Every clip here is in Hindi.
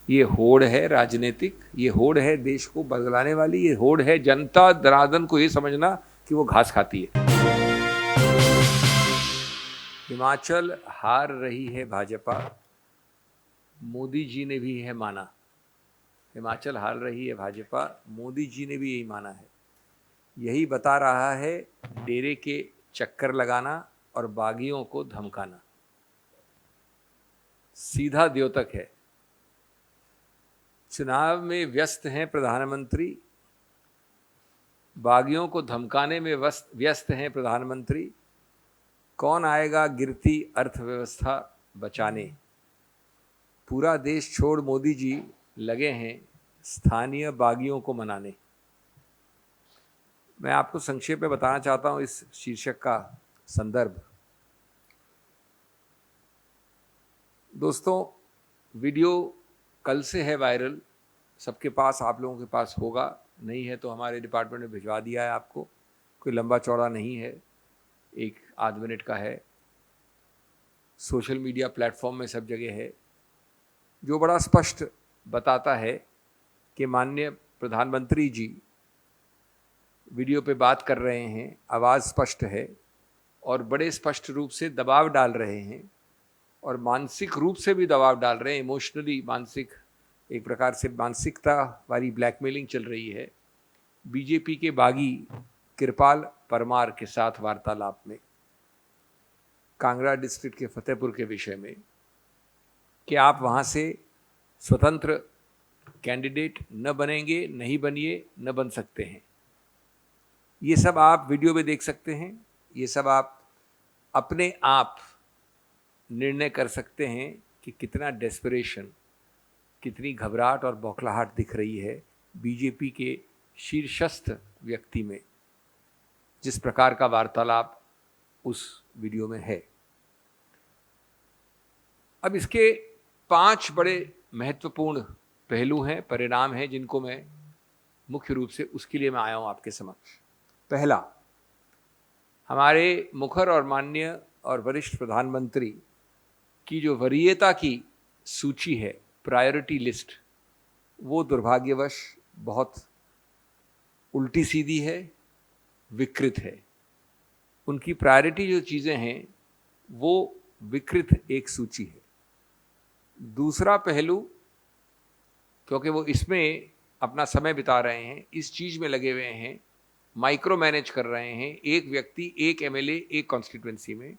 ये होड़ है राजनीतिक, ये होड़ है देश को बदलाने वाली, ये होड़ है जनता दनादन को ये समझना कि वो घास खाती है। हिमाचल हार रही है भाजपा, मोदी जी ने भी है माना। हिमाचल हार रही है भाजपा, मोदी जी ने भी यही माना है। यही बता रहा है डेरे के चक्कर लगाना और बागियों को धमकाना, सीधा द्योतक है। चुनाव में व्यस्त हैं प्रधानमंत्री, बागियों को धमकाने में व्यस्त हैं प्रधानमंत्री। कौन आएगा गिरती अर्थव्यवस्था बचाने? पूरा देश छोड़ मोदी जी लगे हैं स्थानीय बागियों को मनाने। मैं आपको संक्षेप में बताना चाहता हूं इस शीर्षक का संदर्भ। दोस्तों, वीडियो कल से है वायरल, सबके पास, आप लोगों के पास होगा, नहीं है तो हमारे डिपार्टमेंट में भिजवा दिया है आपको। कोई लंबा चौड़ा नहीं है, एक आध मिनट का है, सोशल मीडिया प्लेटफॉर्म में सब जगह है, जो बड़ा स्पष्ट बताता है कि माननीय प्रधानमंत्री जी वीडियो पे बात कर रहे हैं, आवाज़ स्पष्ट है और बड़े स्पष्ट रूप से दबाव डाल रहे हैं और मानसिक रूप से भी दबाव डाल रहे हैं। इमोशनली, मानसिक, एक प्रकार से मानसिकता वाली ब्लैकमेलिंग चल रही है बीजेपी के बागी कृपाल परमार के साथ वार्तालाप में, कांगड़ा डिस्ट्रिक्ट के फतेहपुर के विषय में, कि आप वहाँ से स्वतंत्र कैंडिडेट न बनेंगे, नहीं बनिए, न बन सकते हैं। ये सब आप वीडियो में देख सकते हैं, ये सब आप अपने आप निर्णय कर सकते हैं कि कितना डेस्परेशन, कितनी घबराहट और बौखलाहट दिख रही है बीजेपी के शीर्षस्थ व्यक्ति में, जिस प्रकार का वार्तालाप उस वीडियो में है। अब इसके 5 बड़े महत्वपूर्ण पहलू हैं, परिणाम हैं, जिनको मैं मुख्य रूप से उसके लिए मैं आया हूं आपके समक्ष। पहला, हमारे मुखर और माननीय और वरिष्ठ प्रधानमंत्री की जो वरीयता की सूची है, प्रायोरिटी लिस्ट, वो दुर्भाग्यवश बहुत उल्टी सीधी है, विकृत है। उनकी प्रायोरिटी जो चीज़ें हैं वो विकृत एक सूची है। दूसरा पहलू, क्योंकि वो इसमें अपना समय बिता रहे हैं, इस चीज़ में लगे हुए हैं, माइक्रो मैनेज कर रहे हैं, एक व्यक्ति, एक एमएलए, एक कॉन्स्टिट्यूएंसी में,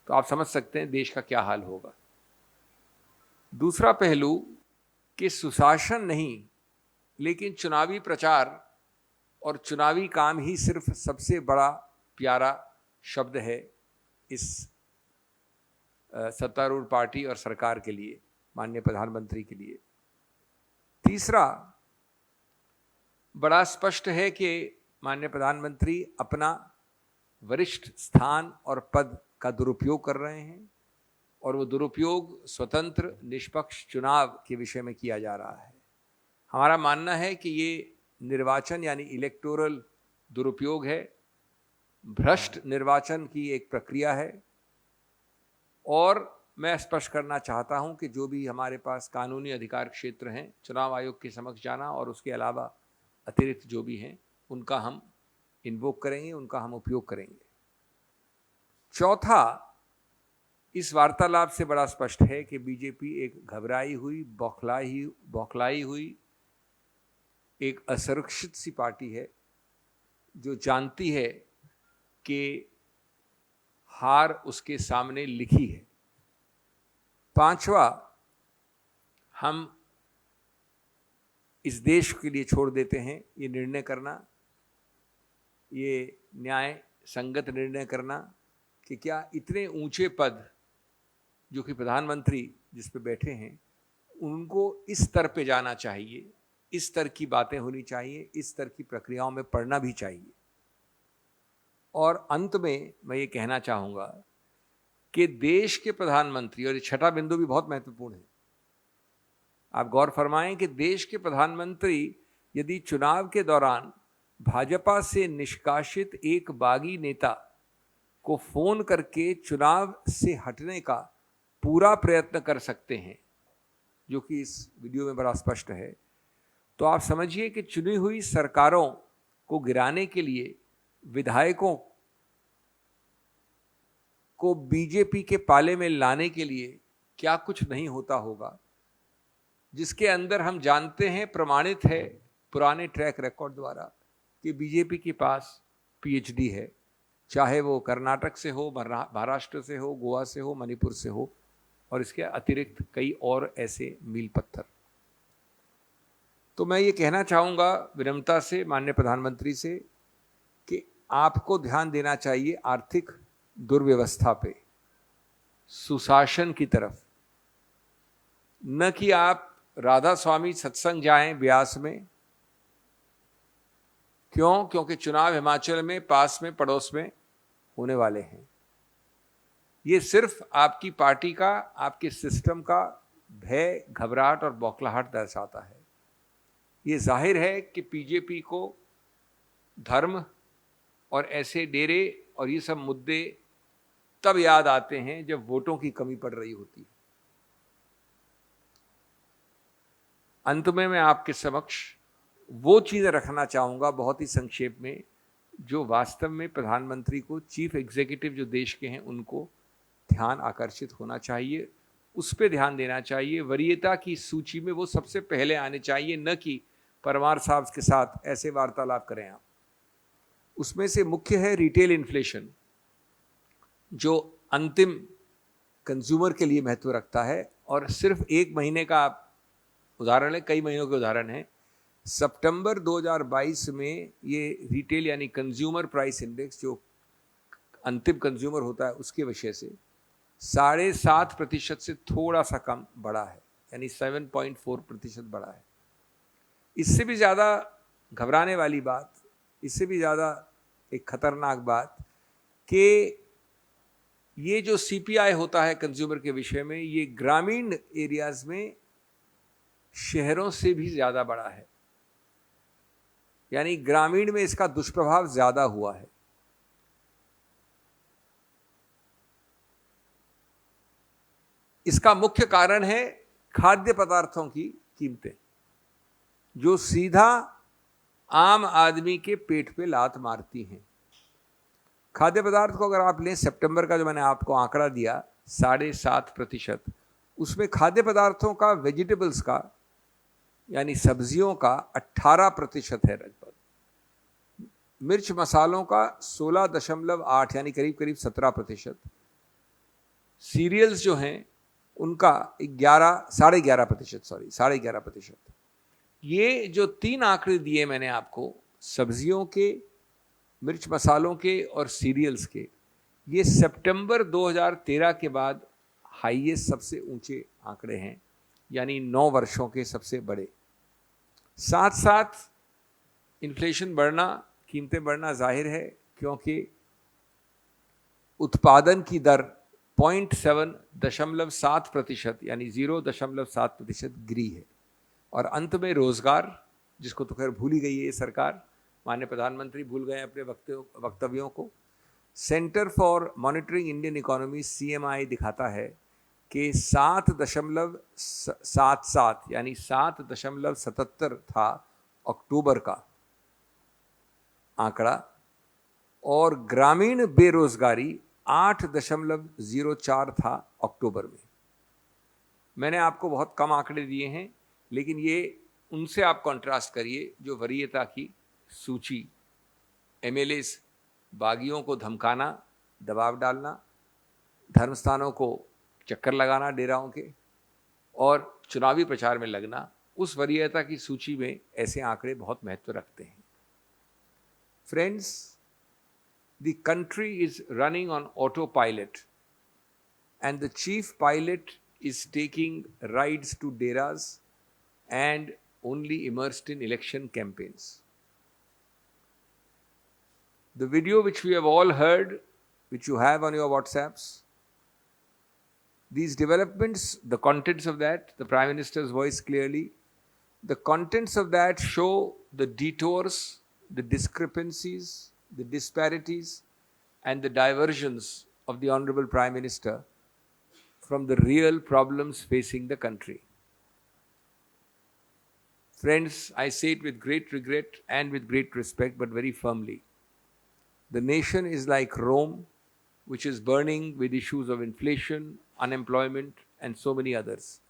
तो आप समझ सकते हैं देश का क्या हाल होगा। दूसरा पहलू कि सुशासन नहीं, लेकिन चुनावी प्रचार और चुनावी काम ही सिर्फ सबसे बड़ा प्यारा शब्द है इस सत्तारूढ़ पार्टी और सरकार के लिए, माननीय प्रधानमंत्री के लिए। तीसरा, बड़ा स्पष्ट है कि माननीय प्रधानमंत्री अपना वरिष्ठ स्थान और पद का दुरुपयोग कर रहे हैं और वो दुरुपयोग स्वतंत्र निष्पक्ष चुनाव के विषय में किया जा रहा है। हमारा मानना है कि ये निर्वाचन यानी इलेक्टोरल दुरुपयोग है, भ्रष्ट निर्वाचन की एक प्रक्रिया है। और मैं स्पष्ट करना चाहता हूं कि जो भी हमारे पास कानूनी अधिकार क्षेत्र हैं, चुनाव आयोग के समक्ष जाना और उसके अलावा अतिरिक्त जो भी हैं, उनका हम इन्वोक करेंगे, उनका हम उपयोग करेंगे। चौथा, इस वार्तालाप से बड़ा स्पष्ट है कि बीजेपी एक घबराई हुई, बौखलाई हुई, एक असुरक्षित सी पार्टी है जो जानती है कि हार उसके सामने लिखी है। पांचवा, हम इस देश के लिए छोड़ देते हैं ये निर्णय करना, ये न्याय संगत निर्णय करना कि क्या इतने ऊंचे पद जो कि प्रधानमंत्री जिस पे बैठे हैं, उनको इस स्तर पे जाना चाहिए, इस स्तर की बातें होनी चाहिए, इस स्तर की प्रक्रियाओं में पढ़ना भी चाहिए। और अंत में मैं ये कहना चाहूँगा कि देश के प्रधानमंत्री, और ये छठा बिंदु भी बहुत महत्वपूर्ण है, आप गौर फरमाएं कि देश के प्रधानमंत्री यदि चुनाव के दौरान भाजपा से निष्कासित एक बागी नेता को फोन करके चुनाव से हटने का पूरा प्रयत्न कर सकते हैं, जो कि इस वीडियो में बड़ा स्पष्ट है, तो आप समझिए कि चुनी हुई सरकारों को गिराने के लिए विधायकों को बीजेपी के पाले में लाने के लिए क्या कुछ नहीं होता होगा, जिसके अंदर हम जानते हैं, प्रमाणित है पुराने ट्रैक रिकॉर्ड द्वारा कि बीजेपी के पास पीएचडी है, चाहे वो कर्नाटक से हो, महाराष्ट्र से हो, गोवा से हो, मणिपुर से हो, और इसके अतिरिक्त कई और ऐसे मील पत्थर। तो मैं ये कहना चाहूँगा विनम्रता से माननीय प्रधानमंत्री से कि आपको ध्यान देना चाहिए आर्थिक दुर्व्यवस्था पे, सुशासन की तरफ, न कि आप राधा स्वामी सत्संग जाएं ब्यास में। क्यों? क्योंकि चुनाव हिमाचल में पास में, पड़ोस में होने वाले हैं। ये सिर्फ आपकी पार्टी का, आपके सिस्टम का भय, घबराहट और बौखलाहट दर्शाता है। ये जाहिर है कि बीजेपी को धर्म और ऐसे डेरे और ये सब मुद्दे तब याद आते हैं जब वोटों की कमी पड़ रही होती है। अंत में मैं आपके समक्ष वो चीज़ें रखना चाहूँगा बहुत ही संक्षेप में, जो वास्तव में प्रधानमंत्री को, चीफ एग्जीक्यूटिव जो देश के हैं, उनको ध्यान आकर्षित होना चाहिए, उस पर ध्यान देना चाहिए। वरीयता की सूची में वो सबसे पहले आने चाहिए, न कि परमार साहब के साथ ऐसे वार्तालाप करें आप। उसमें से मुख्य है रिटेल इन्फ्लेशन, जो अंतिम कंज्यूमर के लिए महत्व रखता है, और सिर्फ एक महीने का आप उदाहरण है, कई महीनों के उदाहरण हैं। सितंबर 2022 में ये रिटेल यानी कंज्यूमर प्राइस इंडेक्स, जो अंतिम कंज्यूमर होता है, उसके विषय से 7.5% से थोड़ा सा कम बढ़ा है, यानी 7.4% बढ़ा है। इससे भी ज़्यादा घबराने वाली बात, इससे भी ज़्यादा एक खतरनाक बात, कि ये जो सीपीआई होता है कंज्यूमर के विषय में, ये ग्रामीण एरियाज में शहरों से भी ज़्यादा बढ़ा है, यानी ग्रामीण में इसका दुष्प्रभाव ज़्यादा हुआ है। इसका मुख्य कारण है खाद्य पदार्थों की कीमतें, जो सीधा आम आदमी के पेट पे लात मारती हैं। खाद्य पदार्थ को अगर आप लें, सितंबर का जो मैंने आपको आंकड़ा दिया 7.5%, उसमें खाद्य पदार्थों का, वेजिटेबल्स का यानी सब्जियों का 18% है लगभग, मिर्च मसालों का 16.8 यानी करीब करीब 17%, सीरियल्स जो हैं उनका 11.5%। ये जो 3 आंकड़े दिए मैंने आपको, सब्जियों के, मिर्च मसालों के और सीरियल्स के, ये सितंबर 2013 के बाद हाईएस्ट, सबसे ऊंचे आंकड़े हैं, यानी 9 वर्षों के सबसे बड़े। साथ साथ इन्फ्लेशन बढ़ना, कीमतें बढ़ना जाहिर है, क्योंकि उत्पादन की दर 0.7% यानी 0.7% गिरी है। और अंत में रोजगार, जिसको तो खैर भूल ही गई है ये सरकार, माननीय प्रधानमंत्री भूल गए अपने वक्तव्यों को। Centre for monitoring Indian economy CMI दिखाता है कि 7.77 यानी 7.77 था अक्टूबर का आंकड़ा, और ग्रामीण बेरोजगारी 8.04 था अक्टूबर में। मैंने आपको बहुत कम आंकड़े दिए हैं, लेकिन ये उनसे आप कंट्रास्ट करिए जो वरीयता की सूची, MLAs बागियों को धमकाना, दबाव डालना, धर्मस्थानों को चक्कर लगाना डेराओं के, और चुनावी प्रचार में लगना, उस वरीयता की सूची में ऐसे आंकड़े बहुत महत्व रखते हैं। Friends, the country is running on autopilot, and the chief pilot is taking rides to deras and only immersed in election campaigns. The video which we have all heard, which you have on your WhatsApps, these developments, the contents of that, the Prime Minister's voice clearly, the contents of that show the detours, the discrepancies, the disparities and the diversions of the Honorable Prime Minister from the real problems facing the country. Friends, I say it with great regret and with great respect, but very firmly. The nation is like Rome, which is burning with issues of inflation, unemployment, and so many others.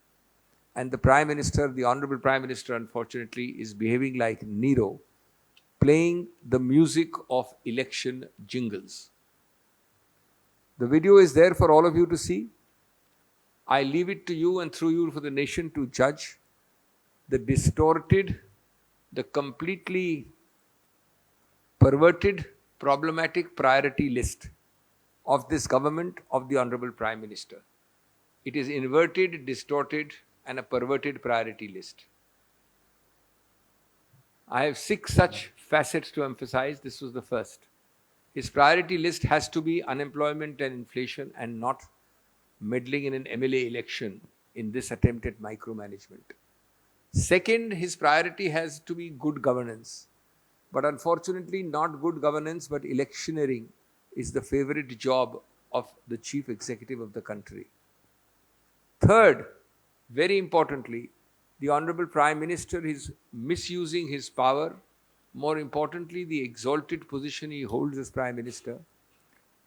And the Prime Minister, the Honorable Prime Minister, unfortunately, is behaving like Nero, playing the music of election jingles. The video is there for all of you to see. I leave it to you and through you for the nation to judge the distorted, the completely perverted, problematic priority list of this government of the Honorable Prime Minister. It is inverted, distorted, and a perverted priority list. I have 6 such facets to emphasize. This was the first. His priority list has to be unemployment and inflation and not meddling in an MLA election in this attempt at micromanagement. Second, his priority has to be good governance. But unfortunately, not good governance, but electioneering is the favorite job of the chief executive of the country. Third, very importantly, the Honorable Prime Minister is misusing his power, more importantly, the exalted position he holds as Prime Minister,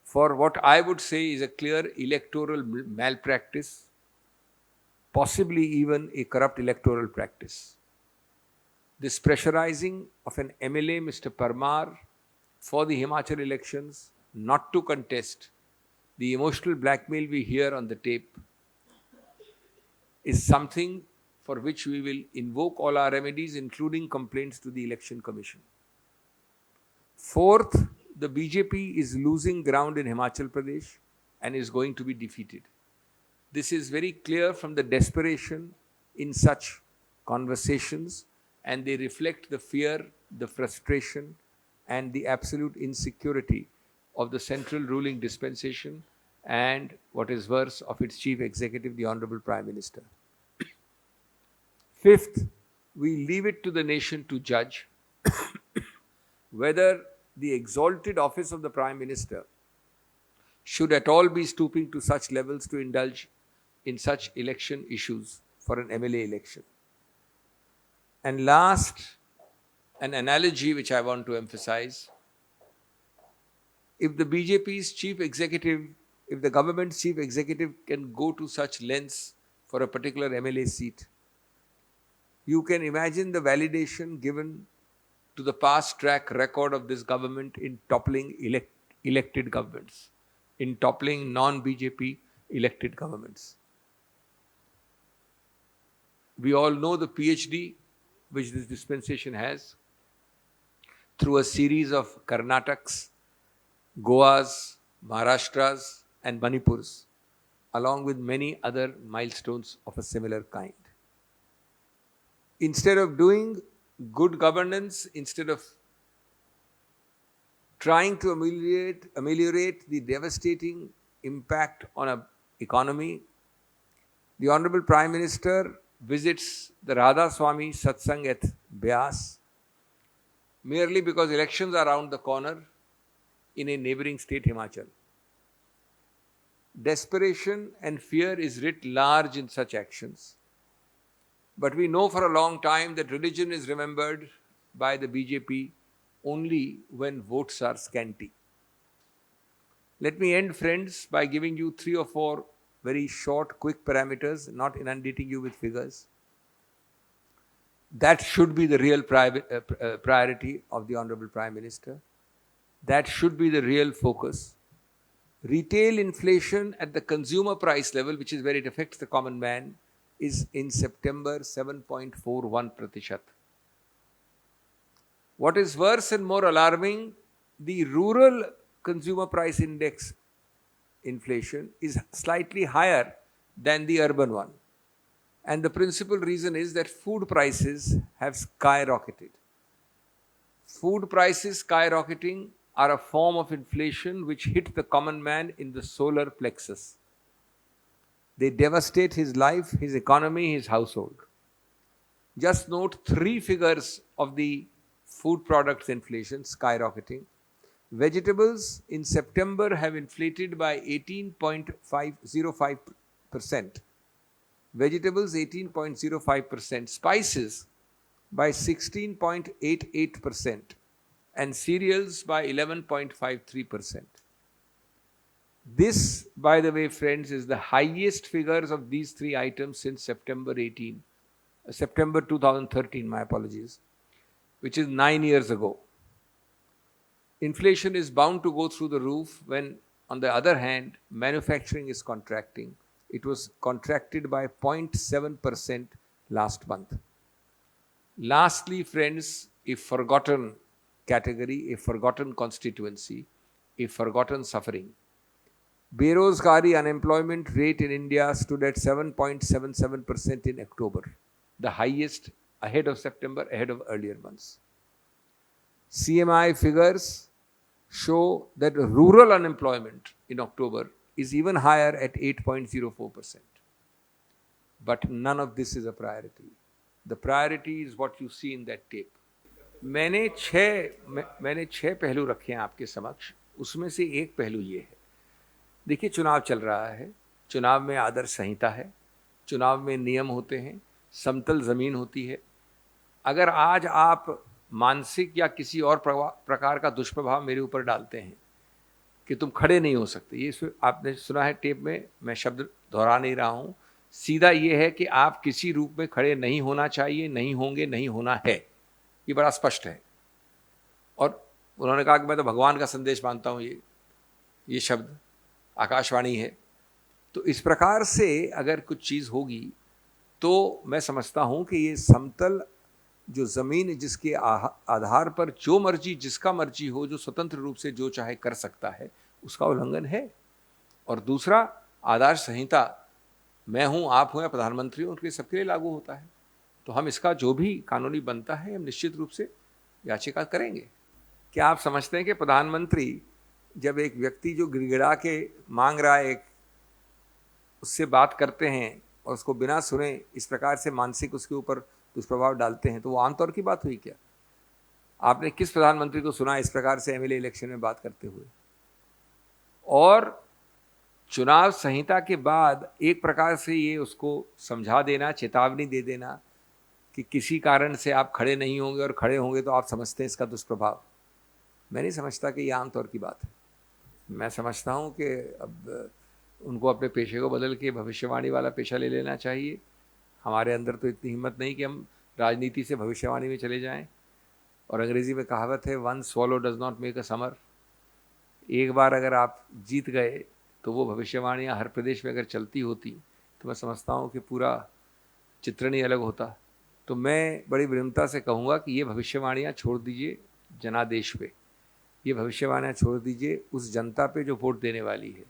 for what I would say is a clear electoral malpractice, possibly even a corrupt electoral practice. This pressurizing of an MLA, Mr. Parmar, for the Himachal elections, not to contest, the emotional blackmail we hear on the tape, is something for which we will invoke all our remedies, including complaints to the Election Commission. Fourth, the BJP is losing ground in Himachal Pradesh and is going to be defeated. This is very clear from the desperation in such conversations, and they reflect the fear, the frustration, and the absolute insecurity of the central ruling dispensation and, what is worse, of its chief executive, the Honorable Prime Minister. Fifth, we leave it to the nation to judge whether the exalted office of the Prime Minister should at all be stooping to such levels to indulge in such election issues for an MLA election. And last, an analogy which I want to emphasize. If the BJP's chief executive, if the government's chief executive can go to such lengths for a particular MLA seat, you can imagine the validation given to the past track record of this government in toppling elected governments, in toppling non-BJP elected governments. We all know the PhD which this dispensation has through a series of Karnataks, Goas, Maharashtras, and Manipurs, along with many other milestones of a similar kind. Instead of doing good governance, instead of trying to ameliorate the devastating impact on an economy, the Honorable Prime Minister visits the Radha Swami Satsang at Beas merely because elections are around the corner in a neighboring state, Himachal. Desperation and fear is writ large in such actions. But we know for a long time that religion is remembered by the BJP only when votes are scanty. Let me end, friends, by giving you 3 or 4 very short, quick parameters, not inundating you with figures. That should be the real priority of the Honorable Prime Minister. That should be the real focus. Retail inflation at the consumer price level, which is where it affects the common man, is in September 7.41%. What is worse and more alarming, the rural consumer price index inflation is slightly higher than the urban one. And the principal reason is that food prices have skyrocketed. Food prices skyrocketing are a form of inflation which hit the common man in the solar plexus. They devastate his life, his economy, his household. Just note 3 figures of the food products inflation skyrocketing. Vegetables in September have inflated by 18.05%. Vegetables 18.05%. Spices by 16.88% and cereals by 11.53%. This, by the way, friends, is the highest figures of these three items since September 2013, my apologies, which is 9 years ago. Inflation is bound to go through the roof when, on the other hand, manufacturing is contracting. It was contracted by 0.7% last month. Lastly, friends, a forgotten category, a forgotten constituency, a forgotten suffering. Berozgari unemployment rate in India stood at 7.77% in October, the highest ahead of September, ahead of earlier months. CMI figures show that rural unemployment in October is even higher at 8.04%. But none of this is a priority. The priority is what you see in that tape. मैंने छह पहलू रखे हैं आपके समक्ष, उसमें से एक पहलू ये है. देखिए, चुनाव चल रहा है, चुनाव में आदर्श संहिता है, चुनाव में नियम होते हैं, समतल ज़मीन होती है. अगर आज आप मानसिक या किसी और प्रकार का दुष्प्रभाव मेरे ऊपर डालते हैं कि तुम खड़े नहीं हो सकते, ये आपने सुना है टेप में, मैं शब्द दोहरा नहीं रहा हूँ. सीधा ये है कि आप किसी रूप में खड़े नहीं होना चाहिए, नहीं होंगे, नहीं होना है. ये बड़ा स्पष्ट है. और उन्होंने कहा कि मैं तो भगवान का संदेश मानता हूँ, ये शब्द आकाशवाणी है. तो इस प्रकार से अगर कुछ चीज़ होगी तो मैं समझता हूँ कि ये समतल जो ज़मीन, जिसके आधार पर जो मर्जी, जिसका मर्जी हो, जो स्वतंत्र रूप से जो चाहे कर सकता है, उसका उल्लंघन है. और दूसरा, आदर्श संहिता मैं हूँ, आप हो या प्रधानमंत्री हो, उनके सबके लिए लागू होता है. तो हम इसका जो भी कानूनी बनता है हम निश्चित रूप से याचिका करेंगे. क्या आप समझते हैं कि प्रधानमंत्री जब एक व्यक्ति जो गिड़गिड़ा के मांग रहा है, उससे बात करते हैं और उसको बिना सुने इस प्रकार से मानसिक उसके ऊपर दुष्प्रभाव डालते हैं, तो वो आमतौर की बात हुई क्या? आपने किस प्रधानमंत्री को सुना इस प्रकार से एमएलए इलेक्शन में बात करते हुए? और चुनाव संहिता के बाद एक प्रकार से ये उसको समझा देना, चेतावनी दे देना कि किसी कारण से आप खड़े नहीं होंगे और खड़े होंगे तो आप समझते हैं इसका दुष्प्रभाव. मैं नहीं समझता कि ये आमतौर की बात है. मैं समझता हूँ कि अब उनको अपने पेशे को बदल के भविष्यवाणी वाला पेशा ले लेना चाहिए. हमारे अंदर तो इतनी हिम्मत नहीं कि हम राजनीति से भविष्यवाणी में चले जाएं. और अंग्रेज़ी में कहावत है, one swallow does not make a summer. एक बार अगर आप जीत गए तो वो भविष्यवाणियाँ हर प्रदेश में अगर चलती होती तो मैं समझता हूँ कि पूरा चित्रण ही अलग होता. तो मैं बड़ी विनम्रता से कहूँगा कि ये भविष्यवाणियाँ छोड़ दीजिए जनादेश पे, ये भविष्यवाणियाँ छोड़ दीजिए उस जनता पे जो वोट देने वाली है,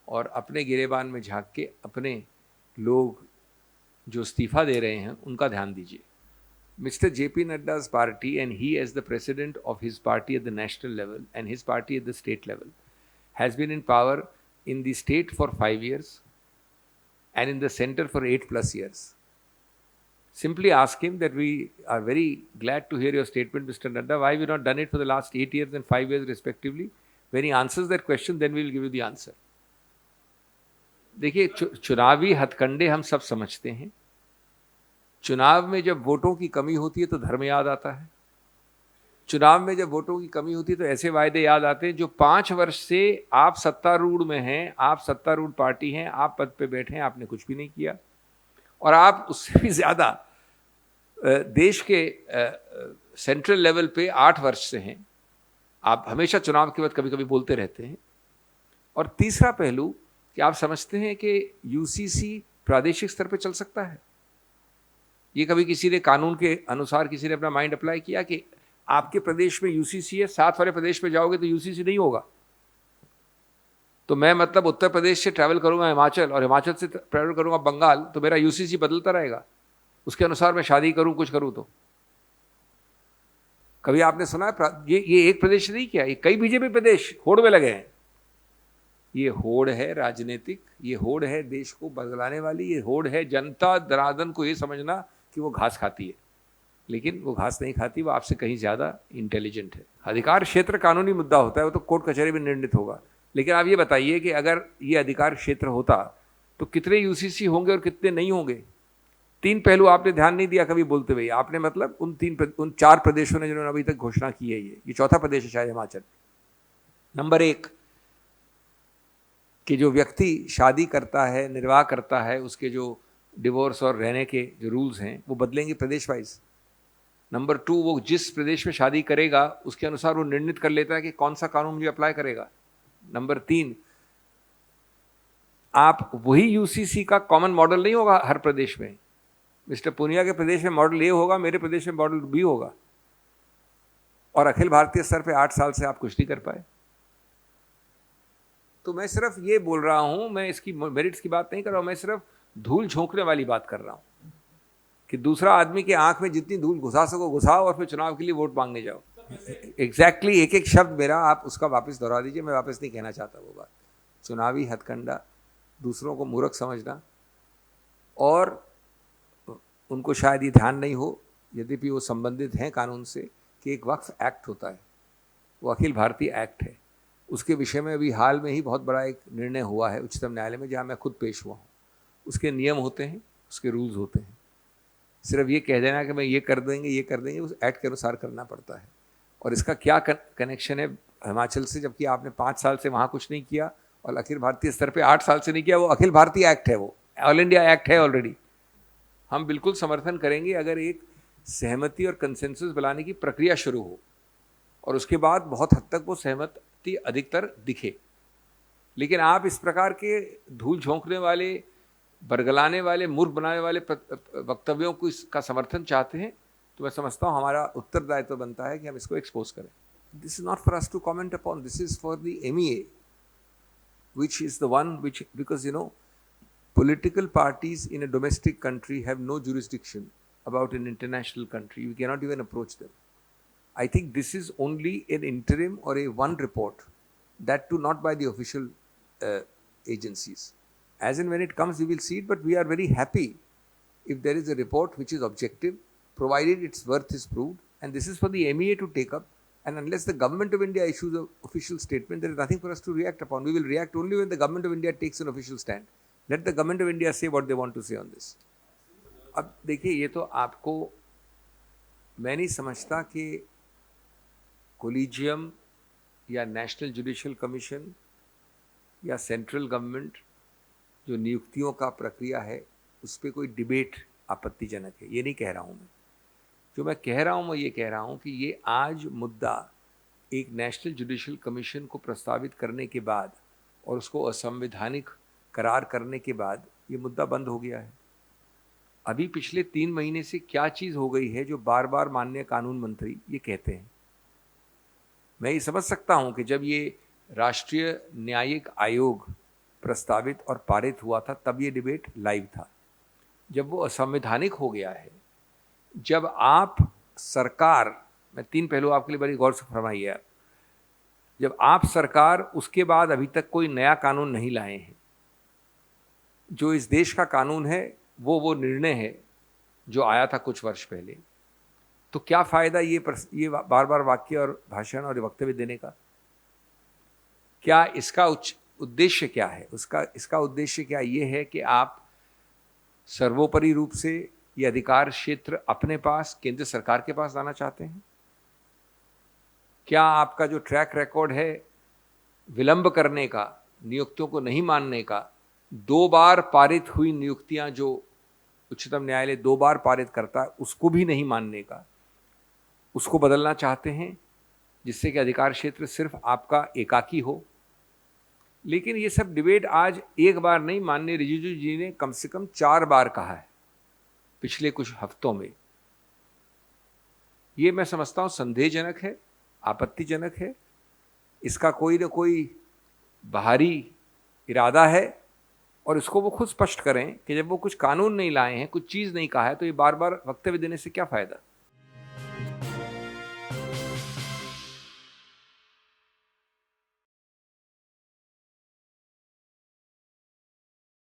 और अपने गिरेबान में झांक के अपने लोग जो इस्तीफ़ा दे रहे हैं उनका ध्यान दीजिए. Mr. J.P. Nadda's party, and he as the president of his party at the national level and his party at the state level, has been in power in the state for 5 years and in the center for 8+ years. Simply ask him that we are very glad to hear your statement, Mr. Nadda. Why have you not done it for the last 8 years and 5 years respectively? When he answers that question, then we will give you the answer. देखिए, चुनावी हथकंडे हम सब समझते हैं. चुनाव में जब वोटों की कमी होती है तो धर्म याद आता है. चुनाव में जब वोटों की कमी होती है तो ऐसे वायदे याद आते हैं जो 5 वर्ष से आप सत्तारूढ़ में हैं, आप सत्तारूढ़ पार्टी हैं, आप पद पे बैठे हैं, आपने कुछ भी नहीं किया. और आप उससे भी ज़्यादा देश के सेंट्रल लेवल पे 8 वर्ष से हैं. आप हमेशा चुनाव के बाद कभी कभी बोलते रहते हैं. और तीसरा पहलू कि आप समझते हैं कि यूसीसी प्रादेशिक स्तर पे चल सकता है. ये कभी किसी ने कानून के अनुसार किसी ने अपना माइंड अप्लाई किया कि आपके प्रदेश में यूसीसी है, साथ वाले प्रदेश में जाओगे तो यूसीसी नहीं होगा? तो मैं मतलब उत्तर प्रदेश से ट्रैवल करूंगा हिमाचल और हिमाचल से ट्रैवल करूंगा बंगाल, तो मेरा यूसीसी बदलता रहेगा. उसके अनुसार मैं शादी करूं, कुछ करूं. तो कभी आपने सुना है ये एक प्रदेश नहीं किया, ये कई बीजेपी प्रदेश होड़ में लगे हैं. ये होड़ है राजनीतिक, ये होड़ है देश को बदलाने वाली, ये होड़ है जनता दरादन को ये समझना कि वो घास खाती है, लेकिन वो घास नहीं खाती, वो आपसे कहीं ज़्यादा इंटेलिजेंट है. अधिकार क्षेत्र कानूनी मुद्दा होता है, वो तो कोर्ट कचहरी में निर्णित होगा. लेकिन आप ये बताइए कि अगर ये अधिकार क्षेत्र होता तो कितने यूसीसी होंगे और कितने नहीं होंगे? तीन पहलू आपने ध्यान नहीं दिया कभी बोलते हुए, आपने मतलब उन 4 प्रदेशों ने जिन्होंने अभी तक घोषणा की है, ये चौथा प्रदेश है शायद हिमाचल। नंबर 1 कि जो व्यक्ति शादी करता है, निर्वाह करता है, उसके जो डिवोर्स और रहने के जो रूल्स हैं वो बदलेंगे प्रदेश वाइज। नंबर 2, वो जिस प्रदेश में शादी करेगा उसके अनुसार वो निर्णित कर लेता है कि कौन सा कानून मुझे अप्लाई करेगा। नंबर 3, आप वही यूसीसी का कॉमन मॉडल नहीं होगा हर प्रदेश में। मिस्टर पुनिया के प्रदेश में मॉडल ए होगा, मेरे प्रदेश में मॉडल बी होगा, और अखिल भारतीय स्तर पे 8 साल से आप कुछ नहीं कर पाए। तो मैं सिर्फ ये बोल रहा हूं, मैं इसकी मेरिट्स की बात नहीं कर रहा हूं, मैं सिर्फ धूल झोंकने वाली बात कर रहा हूं कि दूसरा आदमी के आंख में जितनी धूल घुसा सको घुसाओ और फिर चुनाव के लिए वोट मांगने जाओ। एग्जैक्टली एक एक शब्द मेरा आप उसका वापस दोहरा दीजिए, मैं वापस नहीं कहना चाहता वो बात। चुनावी हथकंडा, दूसरों को मूर्ख समझना, और उनको शायद ये ध्यान नहीं हो, यद्यपि वो संबंधित हैं कानून से, कि एक वक्फ एक्ट होता है, वो अखिल भारतीय एक्ट है। उसके विषय में अभी हाल में ही बहुत बड़ा एक निर्णय हुआ है उच्चतम न्यायालय में, जहाँ मैं खुद पेश हुआ हूँ। उसके नियम होते हैं, उसके रूल्स होते हैं। सिर्फ ये कह देना कि मैं ये कर देंगे ये कर देंगे, उस एक्ट के अनुसार करना पड़ता है। और इसका क्या कनेक्शन है हिमाचल से, जबकि आपने 5 साल से वहाँ कुछ नहीं किया और अखिल भारतीय स्तर पे 8 साल से नहीं किया। वो अखिल भारतीय एक्ट है, वो ऑल इंडिया एक्ट है ऑलरेडी। हम बिल्कुल समर्थन करेंगे अगर एक सहमति और कंसेंसस बनाने की प्रक्रिया शुरू हो और उसके बाद बहुत हद तक वो सहमति अधिकतर दिखे। लेकिन आप इस प्रकार के धूल झोंकने वाले, बरगलाने वाले, मूर्ख बनाने वाले वक्तव्यों को इसका समर्थन चाहते हैं, तो मैं समझता हूँ हमारा उत्तरदायित्व बनता है कि हम इसको एक्सपोज करें। This is not for us to comment upon, this is for the MEA, which is the one which, because political parties in a domestic country have no jurisdiction about an international country. We cannot even approach them. I think this is only an interim or a one report, that too not by the official agencies. As and when it comes, we will see it, but we are very happy if there is a report which is objective, provided its worth is proved, and this is for the MEA to take up. And unless the Government of India issues an official statement, there is nothing for us to react upon. We will react only when the Government of India takes an official stand. Let the Government of India say what they want to say on this. अब देखिए, ये तो आपको, मैं नहीं समझता कि कोलिजियम या नेशनल जुडिशियल कमीशन या सेंट्रल गवर्नमेंट जो नियुक्तियों का प्रक्रिया है उस पर कोई डिबेट आपत्तिजनक है, ये नहीं कह रहा हूँ मैं। जो मैं कह रहा हूँ मैं ये कह रहा हूँ कि ये आज मुद्दा एक नेशनल जुडिशियल कमीशन को प्रस्तावित करने के बाद और उसको असंवैधानिक करार करने के बाद ये मुद्दा बंद हो गया है। अभी पिछले 3 महीने से क्या चीज़ हो गई है जो बार बार माननीय कानून मंत्री ये कहते हैं। मैं ये समझ सकता हूँ कि जब ये राष्ट्रीय न्यायिक आयोग प्रस्तावित और पारित हुआ था तब ये डिबेट लाइव था। जब वो असंवैधानिक हो गया है, जब आप सरकार, मैं 3 पहलू आपके लिए बड़ी गौर से फरमाइए आप, जब आप सरकार उसके बाद अभी तक कोई नया कानून नहीं लाए हैं, जो इस देश का कानून है वो निर्णय है जो आया था कुछ वर्ष पहले, तो क्या फ़ायदा ये बार बार वाक्य और भाषण और वक्तव्य देने का? क्या इसका उद्देश्य क्या है? इसका उद्देश्य क्या ये है कि आप सर्वोपरि रूप से ये अधिकार क्षेत्र अपने पास, केंद्र सरकार के पास लाना चाहते हैं? क्या आपका जो ट्रैक रिकॉर्ड है विलंब करने का, नियुक्तियों को नहीं मानने का, 2 बार पारित हुई नियुक्तियां जो उच्चतम न्यायालय 2 बार पारित करता है उसको भी नहीं मानने का, उसको बदलना चाहते हैं जिससे कि अधिकार क्षेत्र सिर्फ आपका एकाकी हो? लेकिन ये सब डिबेट आज एक बार नहीं, माननीय रिजिजू जी ने कम से कम 4 बार कहा है पिछले कुछ हफ्तों में। ये मैं समझता हूँ संदेहजनक है, आपत्तिजनक है। इसका कोई न कोई बाहरी इरादा है और इसको वो खुद स्पष्ट करें कि जब वो कुछ कानून नहीं लाए हैं, कुछ चीज़ नहीं कहा है, तो ये बार बार वक्तव्य देने से क्या फ़ायदा?